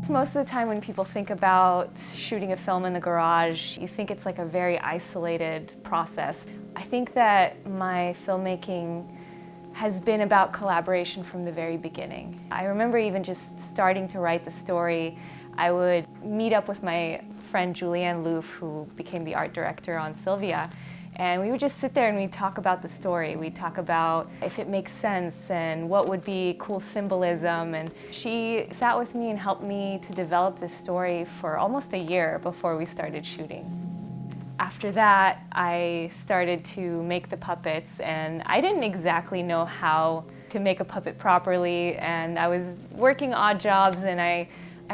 Most of the time when people think about shooting a film in the garage, you think it's like a very isolated process. I think that my filmmaking has been about collaboration from the very beginning. I remember even just starting to write the story, I would meet up with my friend Julianne Loof, who became the art director on Sylvia, and we would just sit there and we'd talk about the story. We'd talk about if it makes sense and what would be cool symbolism. And she sat with me and helped me to develop this story for almost a year before we started shooting. After that, I started to make the puppets, and I didn't exactly know how to make a puppet properly, and I was working odd jobs, and I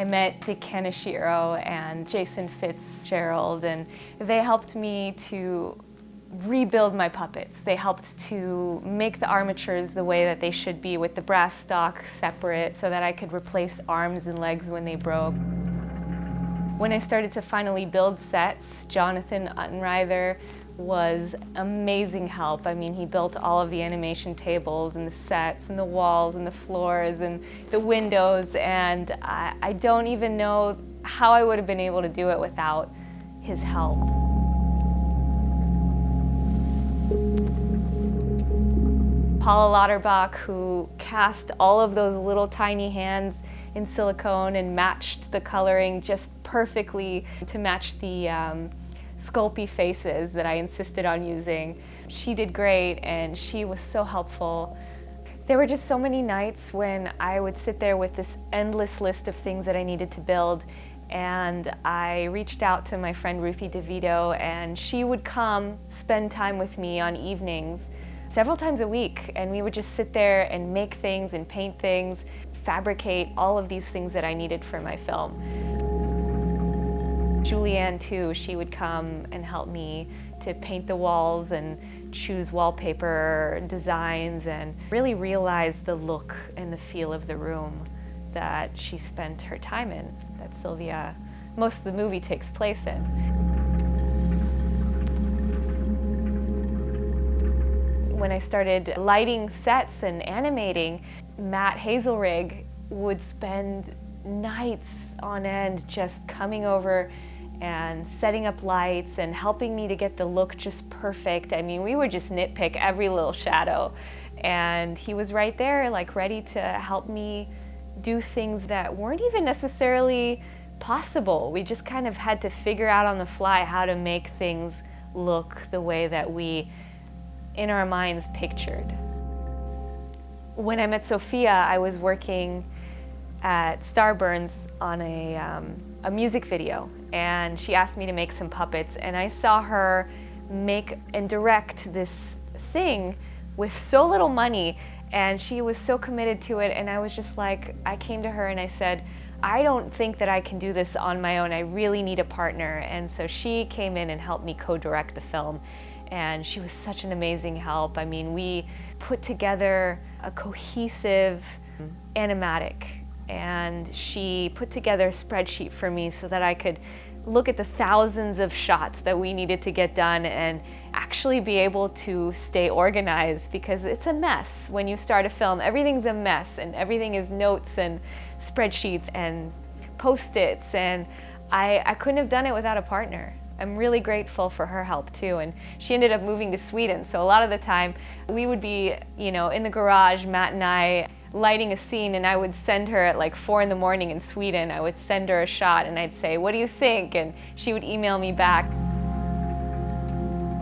met Kaneshiro and Jason Fitzgerald, and they helped me to rebuild my puppets. They helped to make the armatures the way that they should be, with the brass stock separate so that I could replace arms and legs when they broke. When I started to finally build sets, Jonathan Unreither was amazing help. I mean, he built all of the animation tables and the sets and the walls and the floors and the windows, and I don't even know how I would have been able to do it without his help. Paula Lauterbach, who cast all of those little tiny hands in silicone and matched the coloring just perfectly to match the Sculpey faces that I insisted on using. She did great, and she was so helpful. There were just so many nights when I would sit there with this endless list of things that I needed to build, and I reached out to my friend Ruthie DeVito, and she would come spend time with me on evenings several times a week, and we would just sit there and make things and paint things, fabricate all of these things that I needed for my film. Julianne too, she would come and help me to paint the walls and choose wallpaper designs and really realize the look and the feel of the room that she spent her time in, that Sylvia, most of the movie takes place in. When I started lighting sets and animating, Matt Hazelrig would spend nights on end just coming over and setting up lights and helping me to get the look just perfect. I mean, we would just nitpick every little shadow, and he was right there, like ready to help me do things that weren't even necessarily possible. We just kind of had to figure out on the fly how to make things look the way that we in our minds pictured. When I met Sophia, I was working at Starburns on a music video, and she asked me to make some puppets, and I saw her make and direct this thing with so little money, and she was so committed to it, and I was just like, I came to her and I said, I don't think that I can do this on my own. I really need a partner. And so she came in and helped me co-direct the film. And she was such an amazing help. I mean, we put together a cohesive animatic, and she put together a spreadsheet for me so that I could look at the thousands of shots that we needed to get done and actually be able to stay organized, because it's a mess. When you start a film, everything's a mess, and everything is notes and spreadsheets and Post-its, and I couldn't have done it without a partner. I'm really grateful for her help too, and she ended up moving to Sweden, so a lot of the time we would be, in the garage, Matt and I, lighting a scene, and I would send her at like 4 a.m. in Sweden. I would send her a shot and I'd say, what do you think? And she would email me back.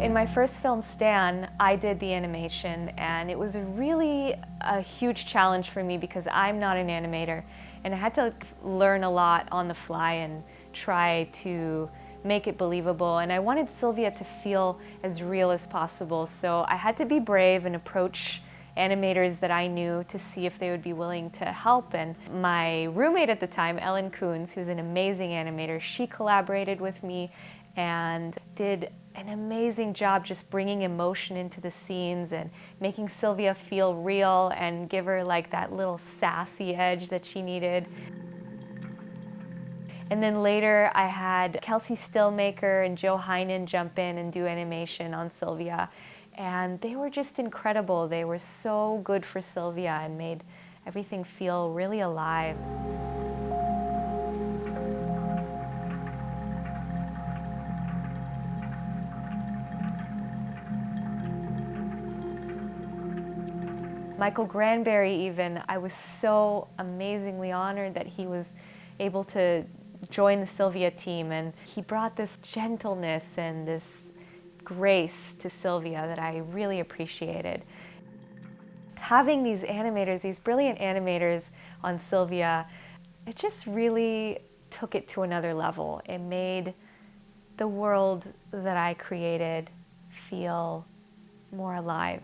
In my first film, Stan, I did the animation, and it was really a huge challenge for me because I'm not an animator, and I had to learn a lot on the fly and try to make it believable, and I wanted Sylvia to feel as real as possible, so I had to be brave and approach animators that I knew to see if they would be willing to help. And my roommate at the time, Ellen Coons, who's an amazing animator, she collaborated with me and did an amazing job just bringing emotion into the scenes and making Sylvia feel real and give her like that little sassy edge that she needed. And then later I had Kelsey Stillmaker and Joe Heinen jump in and do animation on Sylvia. And they were just incredible. They were so good for Sylvia and made everything feel really alive. Michael Granberry even, I was so amazingly honored that he was able to join the Sylvia team, and he brought this gentleness and this grace to Sylvia that I really appreciated. Having these animators, these brilliant animators on Sylvia, it just really took it to another level. It made the world that I created feel more alive.